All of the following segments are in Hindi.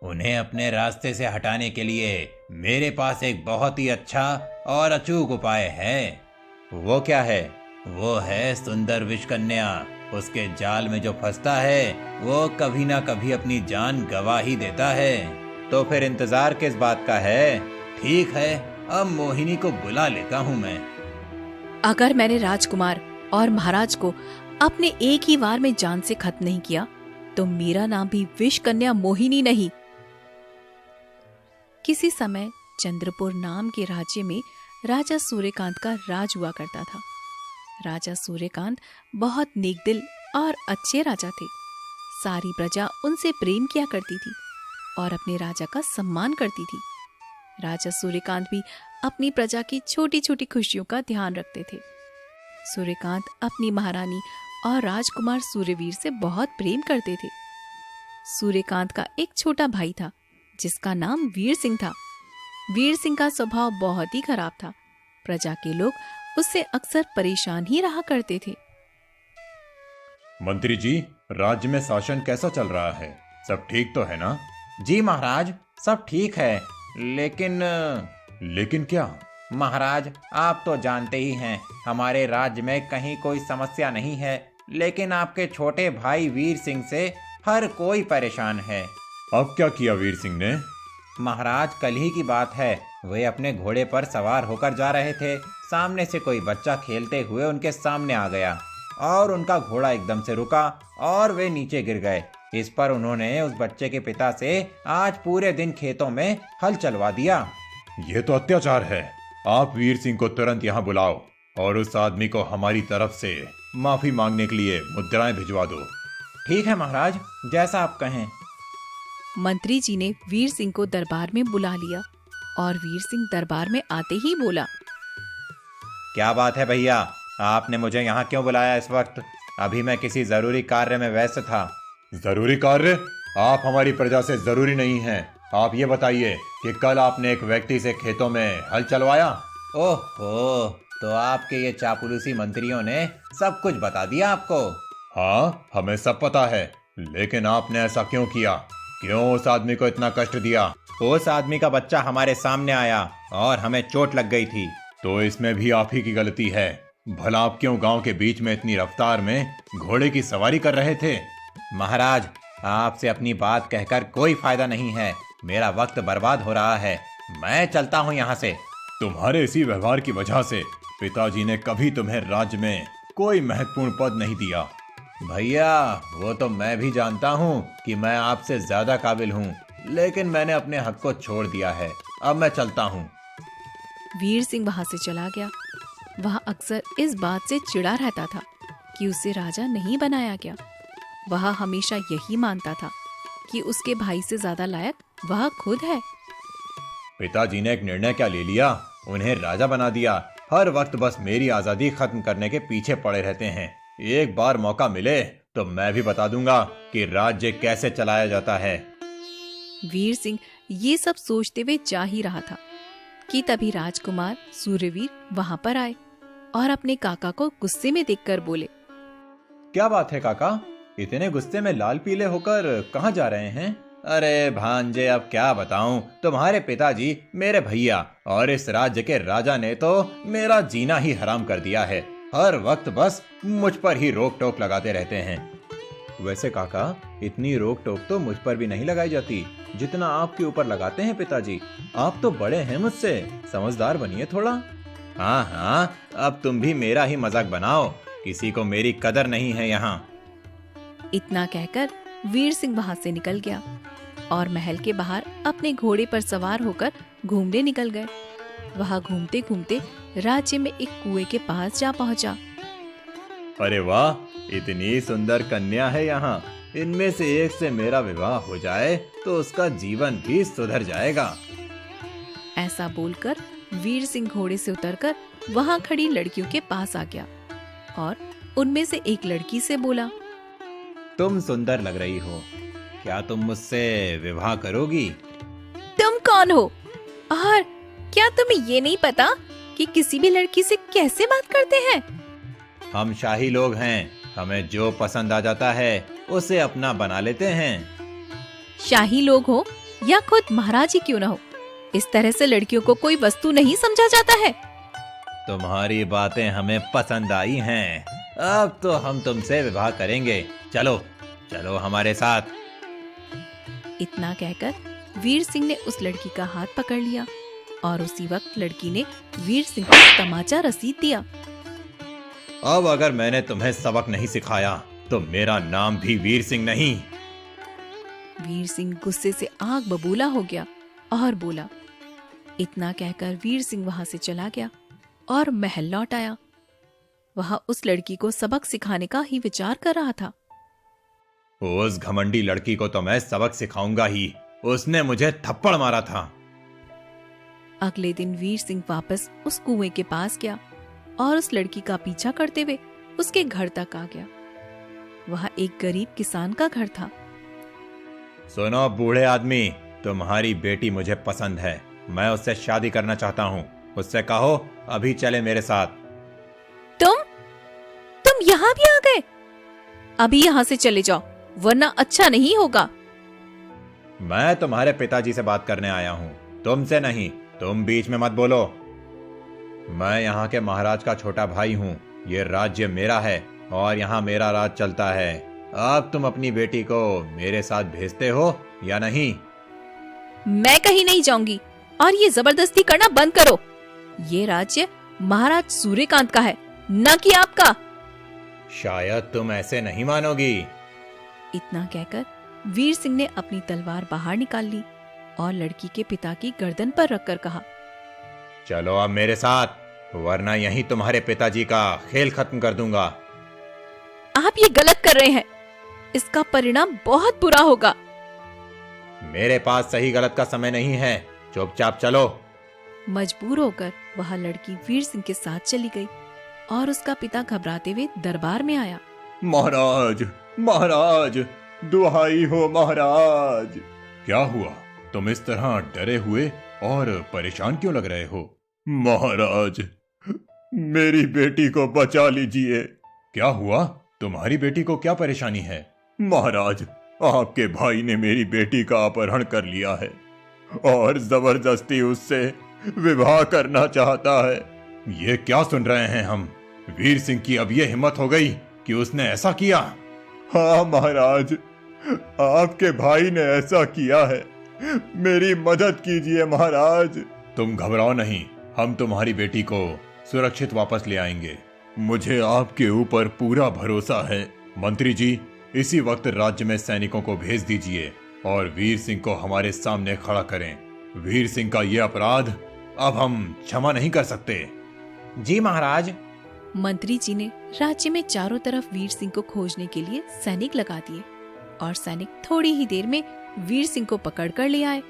उन्हें अपने रास्ते से हटाने के लिए मेरे पास एक बहुत ही अच्छा और अचूक उपाय है। वो क्या है? वो है सुंदर विष कन्या। उसके जाल में जो फंसता है वो कभी ना कभी अपनी जान गवा ही देता है। तो फिर इंतजार किस बात का है? ठीक है, अब मोहिनी को बुला लेता हूँ मैं। अगर मैंने राजकुमार और महाराज को अपने एक ही वार में जान से खत्म नहीं किया तो मेरा नाम भी विष कन्या मोहिनी नहीं। किसी समय चंद्रपुर नाम के राज्य में राजा सूर्यकांत का राज हुआ करता था। राजा सूर्यकांत बहुत नेकदिल और अच्छे राजा थे। सारी प्रजा उनसे प्रेम किया करती थी और अपने राजा का सम्मान करती थी। राजा सूर्यकांत भी अपनी प्रजा की छोटी छोटी खुशियों का ध्यान रखते थे। सूर्यकांत अपनी महारानी और राजकुमार सूर्यवीर से बहुत प्रेम करते थे। सूर्यकांत का एक छोटा भाई था जिसका नाम वीर सिंह था। वीर सिंह का स्वभाव बहुत ही खराब था। प्रजा के लोग उससे अक्सर परेशान ही रहा करते थे। मंत्री जी, राज्य में शासन कैसा चल रहा है? सब ठीक तो है ना? जी महाराज, सब ठीक है, लेकिन लेकिन क्या? महाराज, आप तो जानते ही हैं हमारे राज्य में कहीं कोई समस्या नहीं है, लेकिन आपके छोटे भाई वीर सिंह से हर कोई परेशान है। अब क्या किया वीर सिंह ने? महाराज, कल ही की बात है, वे अपने घोड़े पर सवार होकर जा रहे थे। सामने से कोई बच्चा खेलते हुए उनके सामने आ गया और उनका घोड़ा एकदम से रुका और वे नीचे गिर गए। इस पर उन्होंने उस बच्चे के पिता से आज पूरे दिन खेतों में हल चलवा दिया। यह तो अत्याचार है। आप वीर सिंह को तुरंत यहाँ बुलाओ और उस आदमी को हमारी तरफ से माफी मांगने के लिए मुद्राएं भिजवा दो। ठीक है महाराज, जैसा आप कहें। मंत्री जी ने वीर सिंह को दरबार में बुला लिया और वीर सिंह दरबार में आते ही बोला, क्या बात है भैया, आपने मुझे यहाँ क्यों बुलाया इस वक्त? अभी मैं किसी जरूरी कार्य में व्यस्त था। जरूरी कार्य? आप हमारी प्रजा से जरूरी नहीं हैं। आप ये बताइए कि कल आपने एक व्यक्ति से खेतों में हल चलवाया। ओहो, तो आपके ये चापलूसी मंत्रियों ने सब कुछ बता दिया आपको? हाँ, हमें सब पता है, लेकिन आपने ऐसा क्यों किया? क्यों उस आदमी को इतना कष्ट दिया? उस आदमी का बच्चा हमारे सामने आया और हमें चोट लग गई थी। तो इसमें भी आप ही की गलती है। भला आप क्यों गांव के बीच में इतनी रफ्तार में घोड़े की सवारी कर रहे थे? महाराज, आपसे अपनी बात कहकर कोई फायदा नहीं है। मेरा वक्त बर्बाद हो रहा है। मैं चलता हूँ यहाँ से। तुम्हारे इसी व्यवहार की वजह से पिताजी ने कभी तुम्हें राज्य में कोई महत्वपूर्ण पद नहीं दिया। भैया, वो तो मैं भी जानता हूँ कि मैं आपसे ज्यादा काबिल हूँ, लेकिन मैंने अपने हक को छोड़ दिया है। अब मैं चलता हूँ। वीर सिंह वहां से चला गया। वह अक्सर इस बात से चिढ़ा रहता था कि उसे राजा नहीं बनाया गया। वह हमेशा यही मानता था कि उसके भाई से ज्यादा लायक वह खुद है। पिताजी ने एक निर्णय क्या ले लिया? उन्हें राजा बना दिया। हर वक्त बस मेरी आजादी खत्म करने के पीछे पड़े रहते हैं। एक बार मौका मिले तो मैं भी बता दूंगा कि राज्य कैसे चलाया जाता है। वीर सिंह ये सब सोचते हुए जा ही रहा था कि तभी राजकुमार सूर्यवीर वहां पर आए और अपने काका को गुस्से में देखकर बोले, क्या बात है काका, इतने गुस्से में लाल पीले होकर कहाँ जा रहे हैं? अरे भांजे, अब क्या बताऊं, तुम्हारे पिताजी मेरे भैया और इस राज्य के राजा ने तो मेरा जीना ही हराम कर दिया है। हर वक्त बस मुझ पर ही रोक टोक लगाते रहते हैं। वैसे काका, इतनी रोक टोक तो मुझ पर भी नहीं लगाई जाती जितना आपके ऊपर लगाते हैं पिताजी। आप तो बड़े हैं मुझसे, समझदार बनिए थोड़ा। हाँ हाँ, अब तुम भी मेरा ही मजाक बनाओ। किसी को मेरी कदर नहीं है यहाँ। इतना कहकर वीर सिंह वहां से निकल गया और महल के बाहर अपने घोड़े पर सवार होकर घूमने निकल गए। वहां घूमते घूमते राज्य में एक कुएं के पास जा पहुंचा। अरे वाह, इतनी सुंदर कन्या है यहाँ। इनमें से एक से मेरा विवाह हो जाए तो उसका जीवन भी सुधर जाएगा। ऐसा बोलकर वीर सिंह घोड़े से उतरकर वहां खड़ी लड़कियों के पास आ गया और उनमें से एक लड़की से बोला, तुम सुंदर लग रही हो, क्या तुम मुझसे विवाह करोगी? तुम कौन हो और क्या तुम्हें ये नहीं पता कि किसी भी लड़की से कैसे बात करते हैं? हम शाही लोग हैं, हमें जो पसंद आ जाता है उसे अपना बना लेते हैं। शाही लोग हो या खुद महाराज ही क्यों न हो, इस तरह से लड़कियों को कोई वस्तु नहीं समझा जाता है। तुम्हारी बातें हमें पसंद आई हैं। अब तो हम तुमसे विवाह करेंगे। चलो चलो हमारे साथ। इतना कहकर वीर सिंह ने उस लड़की का हाथ पकड़ लिया और उसी वक्त लड़की ने वीर सिंह को तमाचा रसीद दिया। अब अगर मैंने तुम्हें सबक नहीं सिखाया तो मेरा नाम भी वीर सिंह नहीं। वीर सिंह गुस्से से आग बबूला हो गया और बोला। इतना कहकर वीर सिंह वहां से चला गया और महल लौट आया। वह उस लड़की को सबक सिखाने का ही विचार कर रहा था। उस घमंडी लड़की को तो मैं सबक सिखाऊंगा ही। उसने मुझे थप्पड़ मारा था। अगले दिन वीर सिंह वापस उस कुएं के पास गया और उस लड़की का पीछा करते हुए उसके घर तक आ गया। वह एक गरीब किसान का घर था। सुनो बूढ़े आदमी, तुम्हारी बेटी मुझे पसंद है। मैं उससे शादी करना चाहता हूँ। उससे कहो अभी चले मेरे साथ। तुम यहाँ भी आ गए? अभी यहाँ से चले जाओ वरना अच्छा नहीं होगा। मैं तुम्हारे पिताजी से बात करने आया हूँ, तुमसे नहीं। तुम बीच में मत बोलो। मैं यहाँ के महाराज का छोटा भाई हूँ। ये राज्य मेरा है और यहाँ मेरा राज चलता है। अब तुम अपनी बेटी को मेरे साथ भेजते हो या नहीं? मैं कहीं नहीं जाऊंगी और ये जबरदस्ती करना बंद करो। ये राज्य महाराज सूर्यकांत का है, न कि आपका। शायद तुम ऐसे नहीं मानोगी। इतना कहकर वीर सिंह ने अपनी तलवार बाहर निकाल ली और लड़की के पिता की गर्दन पर रखकर कहा, चलो अब मेरे साथ, वरना यहीं तुम्हारे पिताजी का खेल खत्म कर दूंगा। आप ये गलत कर रहे हैं। इसका परिणाम बहुत बुरा होगा। मेरे पास सही गलत का समय नहीं है। चुपचाप चलो। मजबूर होकर वह लड़की वीर सिंह के साथ चली गई और उसका पिता घबराते हुए दरबार में आया। महाराज, महाराज, दुहाई हो महाराज। क्या हुआ? तुम इस तरह डरे हुए और परेशान क्यों लग रहे हो? महाराज, मेरी बेटी को बचा लीजिए। क्या हुआ? तुम्हारी बेटी को क्या परेशानी है? महाराज, आपके भाई ने मेरी बेटी का अपहरण कर लिया है और जबरदस्ती उससे विवाह करना चाहता है। ये क्या सुन रहे हैं हम? वीर सिंह की अब ये हिम्मत हो गई कि उसने ऐसा किया? हाँ महाराज, आपके भाई ने ऐसा किया है। मेरी मदद कीजिए महाराज। तुम घबराओ नहीं, हम तुम्हारी बेटी को सुरक्षित वापस ले आएंगे। मुझे आपके ऊपर पूरा भरोसा है। मंत्री जी, इसी वक्त राज्य में सैनिकों को भेज दीजिए और वीर सिंह को हमारे सामने खड़ा करें। वीर सिंह का ये अपराध अब हम क्षमा नहीं कर सकते। जी महाराज। मंत्री जी ने राज्य में चारों तरफ वीर सिंह को खोजने के लिए सैनिक लगा दिए और सैनिक थोड़ी ही देर में वीर सिंह को पकड़कर ले आए।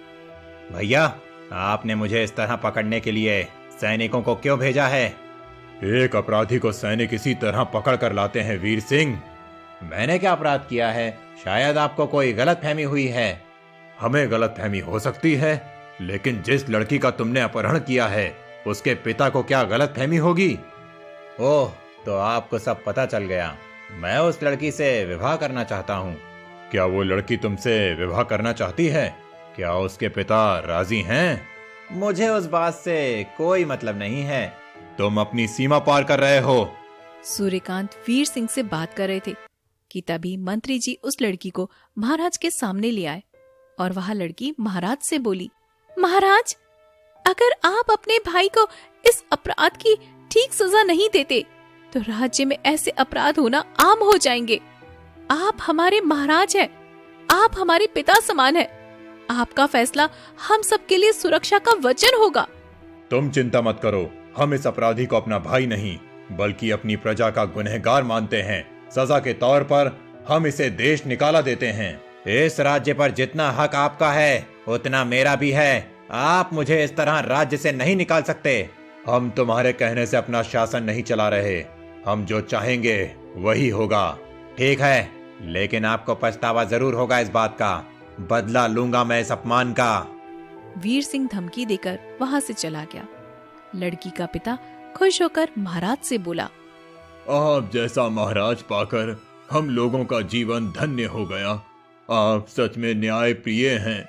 भैया, आपने मुझे इस तरह पकड़ने के लिए सैनिकों को क्यों भेजा है? एक अपराधी को सैनिक इसी तरह पकड़ कर लाते हैं वीर सिंह। मैंने क्या अपराध किया है? शायद आपको कोई गलतफहमी हुई है। हमें गलतफहमी हो सकती है, लेकिन जिस लड़की का तुमने अपहरण किया है उसके पिता को क्या गलतफहमी होगी? ओह, तो आपको सब पता चल गया। मैं उस लड़की से विवाह करना चाहता हूँ। क्या वो लड़की तुमसे विवाह करना चाहती है? क्या उसके पिता राजी हैं? मुझे उस बात से कोई मतलब नहीं है। तुम अपनी सीमा पार कर रहे हो। सूर्यकांत वीर सिंह से बात कर रहे थे कि तभी मंत्री जी उस लड़की को महाराज के सामने ले आए और वह लड़की महाराज से बोली, महाराज, अगर आप अपने भाई को इस अपराध की ठीक सजा नहीं देते तो राज्य में ऐसे अपराध होना आम हो जाएंगे। आप हमारे महाराज हैं, आप हमारे पिता समान हैं। आपका फैसला हम सबके लिए सुरक्षा का वचन होगा। तुम चिंता मत करो, हम इस अपराधी को अपना भाई नहीं बल्कि अपनी प्रजा का गुनहगार मानते हैं। सजा के तौर पर हम इसे देश निकाला देते हैं। इस राज्य पर जितना हक आपका है उतना मेरा भी है। आप मुझे इस तरह राज्य से नहीं निकाल सकते। हम तुम्हारे कहने से अपना शासन नहीं चला रहे। हम जो चाहेंगे वही होगा। ठीक है, लेकिन आपको पछतावा जरूर होगा इस बात का। बदला लूंगा मैं इस अपमान का। वीर सिंह धमकी देकर वहां से चला गया। लड़की का पिता खुश होकर महाराज से बोला, आप जैसा महाराज पाकर हम लोगों का जीवन धन्य हो गया। आप सच में न्याय प्रिय हैं।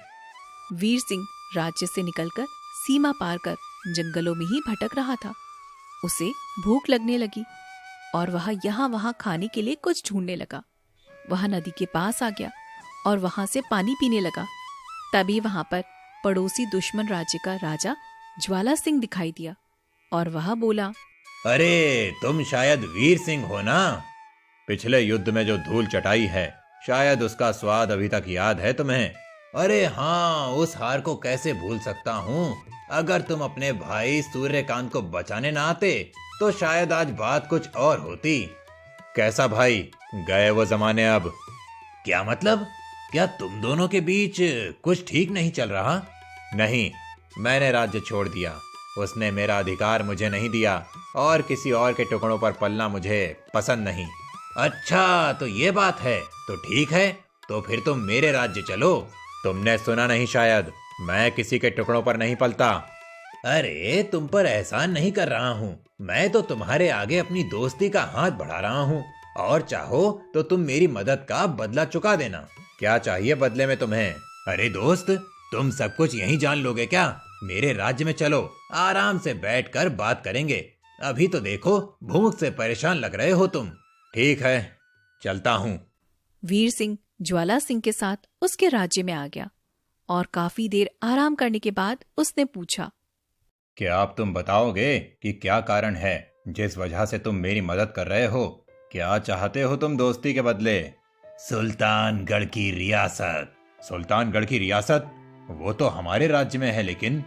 वीर सिंह राज्य से निकलकर सीमा पार कर जंगलों में ही भटक रहा था। उसे भूख लगने लगी और वह यहाँ वहां खाने के लिए कुछ ढूंढने लगा। वह नदी के पास आ गया और वहां से पानी पीने लगा। तभी वहां पर पड़ोसी दुश्मन राज्य का राजा ज्वाला सिंह दिखाई दिया और वह बोला, अरे तुम शायद वीर सिंह हो ना? पिछले युद्ध में जो धूल चटाई है, शायद उसका स्वाद अभी तक याद है तुम्हें। अरे हाँ, उस हार को कैसे भूल सकता हूँ। अगर तुम अपने भाई सूर्यकांत को बचाने ना आते तो शायद आज बात कुछ और होती। कैसा भाई, गए वो जमाने अब? क्या मतलब? क्या तुम दोनों के बीच कुछ ठीक नहीं चल रहा? नहीं, मैंने राज्य छोड़ दिया। उसने मेरा अधिकार मुझे नहीं दिया और किसी और के टुकड़ों पर पलना मुझे पसंद नहीं। अच्छा, तो ये बात है। तो ठीक है, तो फिर तुम मेरे राज्य चलो। तुमने सुना नहीं शायद, मैं किसी के टुकड़ों पर नहीं पलता। अरे तुम पर एहसान नहीं कर रहा हूँ, मैं तो तुम्हारे आगे अपनी दोस्ती का हाथ बढ़ा रहा हूँ और चाहो तो तुम मेरी मदद का बदला चुका देना। क्या चाहिए बदले में तुम्हें? अरे दोस्त, तुम सब कुछ यहीं जान लोगे क्या? मेरे राज्य में चलो, आराम से बैठकर बात करेंगे। अभी तो देखो, भूख से परेशान लग रहे हो तुम। ठीक है, चलता हूँ। वीर सिंह ज्वाला सिंह के साथ उसके राज्य में आ गया और काफी देर आराम करने के बाद उसने पूछा, क्या अब तुम बताओगे कि क्या कारण है जिस वजह से तुम मेरी मदद कर रहे हो? क्या चाहते हो तुम दोस्ती के बदले? सुल्तानगढ़ की रियासत। सुल्तानगढ़ की रियासत? वो तो हमारे राज्य में है। लेकिन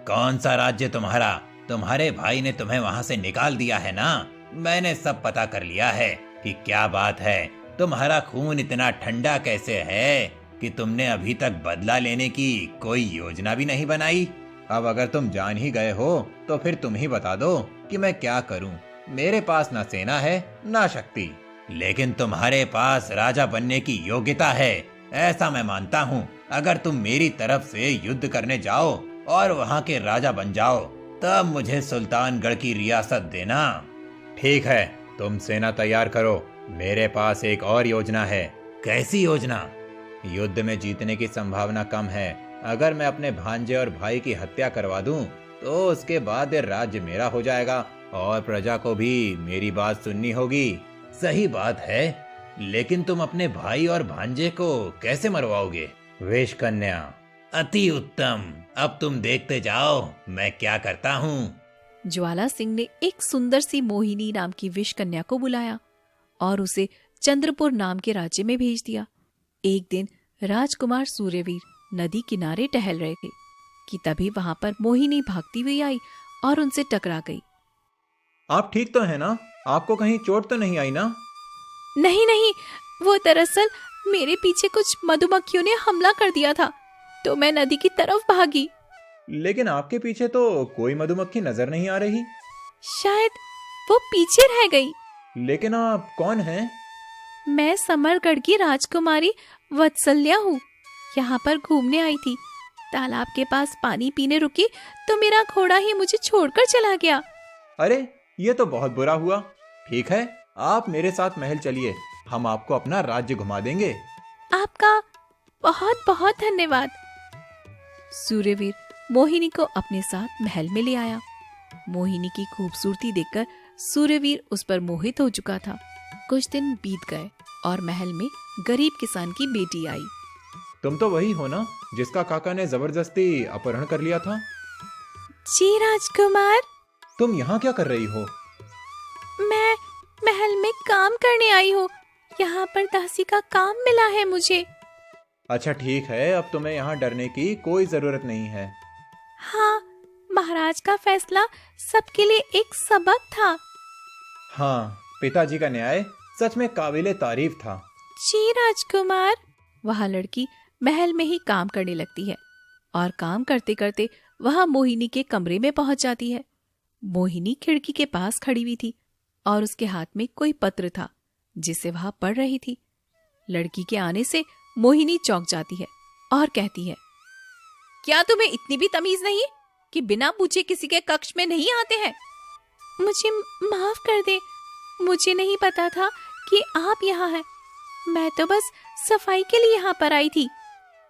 कौन सा राज्य तुम्हारा? तुम्हारे भाई ने तुम्हें वहां से निकाल दिया है ना। मैंने सब पता कर लिया है कि क्या बात है। तुम्हारा खून इतना ठंडा कैसे है कि तुमने अभी तक बदला लेने की कोई योजना भी नहीं बनाई? अब अगर तुम जान ही गए हो तो फिर तुम ही बता दो कि मैं क्या करूं। मेरे पास ना सेना है ना शक्ति, लेकिन तुम्हारे पास राजा बनने की योग्यता है, ऐसा मैं मानता हूँ। अगर तुम मेरी तरफ से युद्ध करने जाओ और वहाँ के राजा बन जाओ, तब मुझे सुल्तानगढ़ की रियासत देना। ठीक है, तुम सेना तैयार करो। मेरे पास एक और योजना है। कैसी योजना? युद्ध में जीतने की संभावना कम है। अगर मैं अपने भांजे और भाई की हत्या करवा दूं, तो उसके बाद राज्य मेरा हो जाएगा और प्रजा को भी मेरी बात सुननी होगी। सही बात है, लेकिन तुम अपने भाई और भांजे को कैसे मरवाओगे? वेश कन्या। अति उत्तम, अब तुम देखते जाओ मैं क्या करता हूँ। ज्वाला सिंह ने एक सुंदर सी मोहिनी नाम की विष कन्या को बुलाया और उसे चंद्रपुर नाम के राज्य में भेज दिया। एक दिन राजकुमार सूर्यवीर नदी किनारे टहल रहे थे कि तभी वहां पर मोहिनी भागती हुई आई और उनसे टकरा गई। आप ठीक तो है ना? आपको कहीं चोट तो नहीं आई ना? नहीं नहीं, वो दरअसल मेरे पीछे कुछ मधुमक्खियों ने हमला कर दिया था, तो मैं नदी की तरफ भागी। लेकिन आपके पीछे तो कोई मधुमक्खी नजर नहीं आ रही। शायद वो पीछे रह गई। लेकिन आप कौन हैं? मैं समरगढ़ की राजकुमारी वत्सल्या हूँ। यहाँ पर घूमने आई थी। तालाब के पास पानी पीने रुकी तो मेरा घोड़ा ही मुझे छोड़कर चला गया। अरे, ये तो बहुत बुरा हुआ। ठीक है, आप मेरे साथ महल चलिए, हम आपको अपना राज्य घुमा देंगे। आपका बहुत बहुत धन्यवाद। सूर्यवीर मोहिनी को अपने साथ महल में ले आया। मोहिनी की खूबसूरती देखकर सूर्यवीर उस पर मोहित हो चुका था। कुछ दिन बीत गए और महल में गरीब किसान की बेटी आई। तुम तो वही हो ना जिसका काका ने जबरदस्ती अपहरण कर लिया था? जी राजकुमार। तुम यहाँ क्या कर रही हो? मैं महल में काम करने आई हूँ। यहाँ पर दासी का काम मिला है मुझे। अच्छा ठीक है, अब तुम्हें यहाँ डरने की कोई जरूरत नहीं है। हाँ, महाराज का फैसला सबके लिए एक सबक था। हाँ, पिताजी का न्याय सच में काबिले तारीफ था। जी राजकुमार। वह लड़की महल में ही काम करने लगती है और काम करते करते वह मोहिनी के कमरे में पहुंच जाती है। मोहिनी खिड़की के पास खड़ी हुई थी और उसके हाथ में कोई पत्र था जिसे वह पढ़ रही थी। लड़की के आने से मोहिनी चौंक जाती है और कहती है, क्या तुम्हें इतनी भी तमीज नहीं कि बिना पूछे किसी के कक्ष में नहीं आते हैं? मुझे माफ कर दे, मुझे नहीं पता था कि आप यहाँ हैं। मैं तो बस सफाई के लिए यहाँ पर आई थी।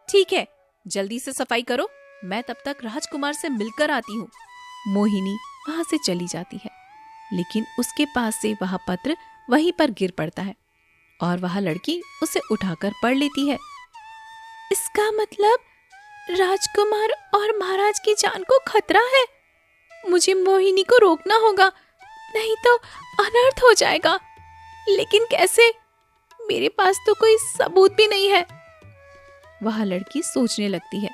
ठीक है, जल्दी से सफाई करो, मैं तब तक राजकुमार से मिलकर आती हूँ। मोहिनी वहां से चली जाती है, लेकिन उसके पास से वह पत्र वहीं पर गिर पड़ता है और वह लड़की उसे उठाकर पढ़ लेती है। इसका मतलब राजकुमार और महाराज की जान को खतरा है। मुझे मोहिनी को रोकना होगा, नहीं तो अनर्थ हो जाएगा। लेकिन कैसे? मेरे पास तो कोई सबूत भी नहीं है। वह लड़की सोचने लगती है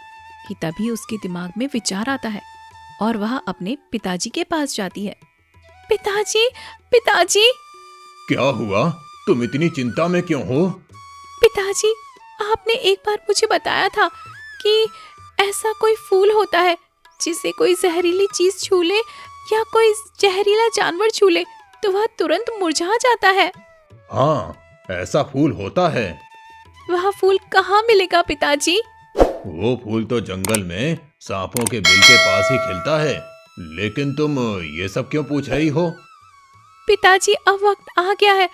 कि तभी उसके दिमाग में विचार आता है और वह अपने पिताजी के पास जाती है। पिताजी, पिताजी, क्या हुआ? तुम इतनी चिंता में क्यों हो? पिताजी, आपने एक बार मुझे बताया था कि ऐसा कोई फूल होता है जिसे कोई जहरीली चीज छू ले या कोई जहरीला जानवर छू ले तो वह तुरंत मुरझा जाता है। हाँ, ऐसा फूल होता है। वह फूल कहाँ मिलेगा पिताजी? वो फूल तो जंगल में सांपों के बिल के पास ही खिलता है। लेकिन तुम ये सब क्यों पूछ रही हो? पिताजी, अब वक्त आ गया है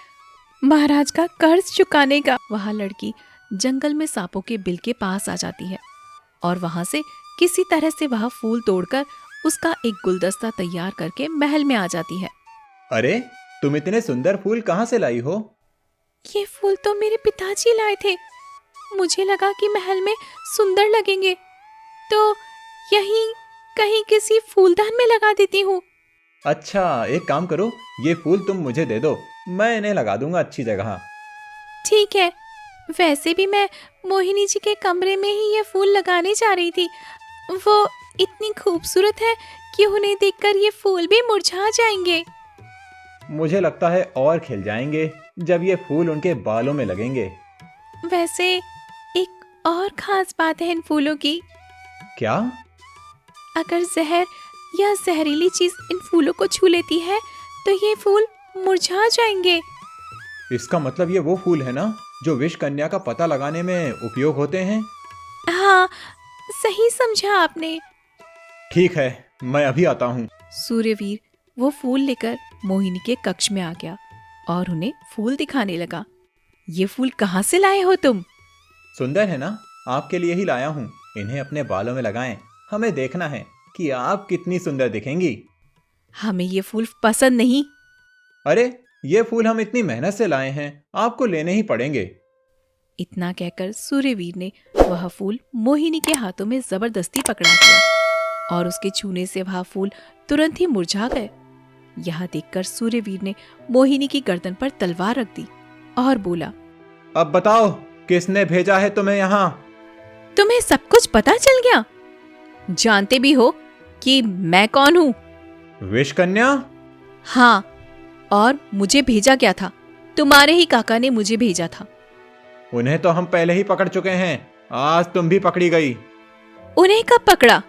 महाराज का कर्ज चुकाने का। वह लड़की जंगल में सांपों के बिल के पास आ जाती है और वहां से किसी तरह से वह फूल तोड़कर उसका एक गुलदस्ता तैयार करके महल में आ जाती है। अरे, तुम इतने सुंदर फूल कहाँ से लाई हो? ये फूल तो मेरे पिताजी लाए थे। मुझे लगा कि महल में सुंदर लगेंगे, तो यहीं कहीं किसी फूलदान में लगा देती हूँ। अच्छा, एक काम करो, ये फूल तुम मुझे दे दो, मैं इन्हें लगा दूंगा अच्छी जगह। ठीक है। वैसे भी मैं मोहिनी जी के कमरे में ही ये फूल लगाने जा रही थी। वो इतनी खूबसूरत है कि उन्हें देखकर ये फूल भी मुरझा जाएंगे। मुझे लगता है और खिल जाएंगे जब ये फूल उनके बालों में लगेंगे। वैसे एक और खास बात है इन फूलों की। क्या? अगर जहर या जहरीली चीज इन फूलों को छू लेती है तो ये फूल मुरझा जाएंगे। इसका मतलब ये वो फूल है ना जो विष कन्या का पता लगाने में उपयोग होते हैं? हाँ, सही समझा आपने। ठीक है, मैं अभी आता हूँ। सूर्यवीर वो फूल लेकर मोहिनी के कक्ष में आ गया और उन्हें फूल दिखाने लगा। ये फूल कहाँ से लाए हो तुम? सुंदर है ना, आपके लिए ही लाया हूँ। इन्हें अपने बालों में लगाएं, हमें देखना है कि आप कितनी सुंदर दिखेंगी। हमें ये फूल पसंद नहीं। अरे, ये फूल हम इतनी मेहनत से लाए हैं, आपको लेने ही पड़ेंगे। इतना कहकर सूर्यवीर ने वह फूल मोहिनी के हाथों में जबरदस्ती पकड़ा दिया और उसके छूने से वह फूल तुरंत ही मुरझा गए। यह देखकर सूर्यवीर ने मोहिनी की गर्दन पर तलवार रख दी और बोला, अब बताओ, किसने भेजा है तुम्हें यहाँ? तुम्हें सब कुछ पता चल गया? जानते भी हो कि मैं कौन हूँ? विष कन्या? हाँ, और मुझे भेजा गया था। तुम्हारे ही काका ने मुझे भेजा था। उन्हें तो हम पहले ही पकड़ चुके हैं, आज तुम भी पकड़ी गई। उन्हें कब पकड़ा?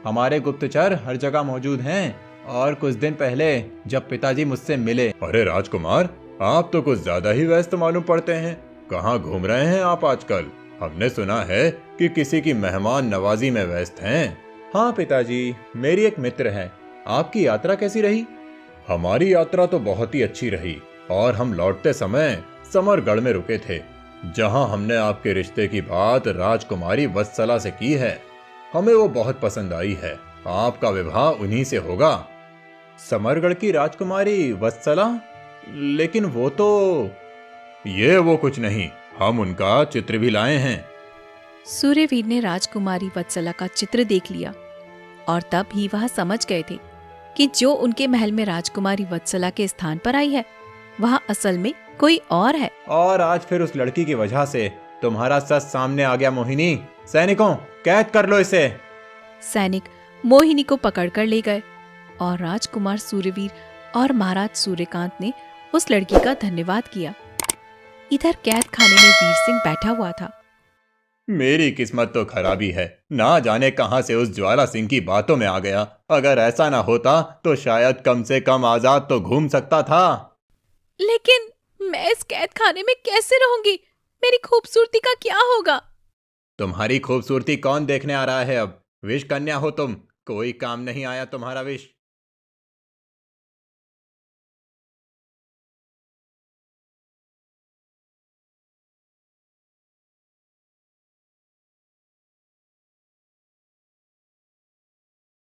हमारे गुप्तचर हर जगह मौजूद हैं और कुछ दिन पहले जब पिताजी मुझसे मिले। अरे राजकुमार, आप तो कुछ ज्यादा ही व्यस्त मालूम पड़ते हैं। कहाँ घूम रहे हैं आप आजकल? हमने सुना है कि किसी की मेहमान नवाजी में व्यस्त हैं। हाँ पिताजी, मेरी एक मित्र है। आपकी यात्रा कैसी रही? हमारी यात्रा तो बहुत ही अच्छी रही और हम लौटते समय समरगढ़ में रुके थे, जहां हमने आपके रिश्ते की बात राजकुमारी वत्सला से की है। हमें वो बहुत पसंद आई है। आपका विवाह उन्हीं से होगा। समरगढ़ की राजकुमारी वत्सला? लेकिन वो तो... ये वो कुछ नहीं, हम उनका चित्र भी लाए हैं। सूर्यवीर ने राजकुमारी वत्सला का चित्र देख लिया और तब ही वह समझ गए थे कि जो उनके महल में राजकुमारी वत्सला के स्थान पर आई है वह असल में कोई और है। और आज फिर उस लड़की की वजह से तुम्हारा सच सामने आ गया मोहिनी। सैनिकों, कैद कर लो इसे। सैनिक मोहिनी को पकड़कर ले गए और राजकुमार सूर्यवीर और महाराज सूर्यकांत ने उस लड़की का धन्यवाद किया। इधर कैद खाने में वीर सिंह बैठा हुआ था। मेरी किस्मत तो खराबी है, ना जाने कहां से उस ज्वाला सिंह की बातों में आ गया। अगर ऐसा ना होता तो शायद कम से कम आजाद तो घूम सकता था। लेकिन मैं इस कैद खाने में कैसे रहूंगी? मेरी खूबसूरती का क्या होगा? तुम्हारी खूबसूरती कौन देखने आ रहा है अब? विष कन्या हो तुम, कोई काम नहीं आया तुम्हारा विष।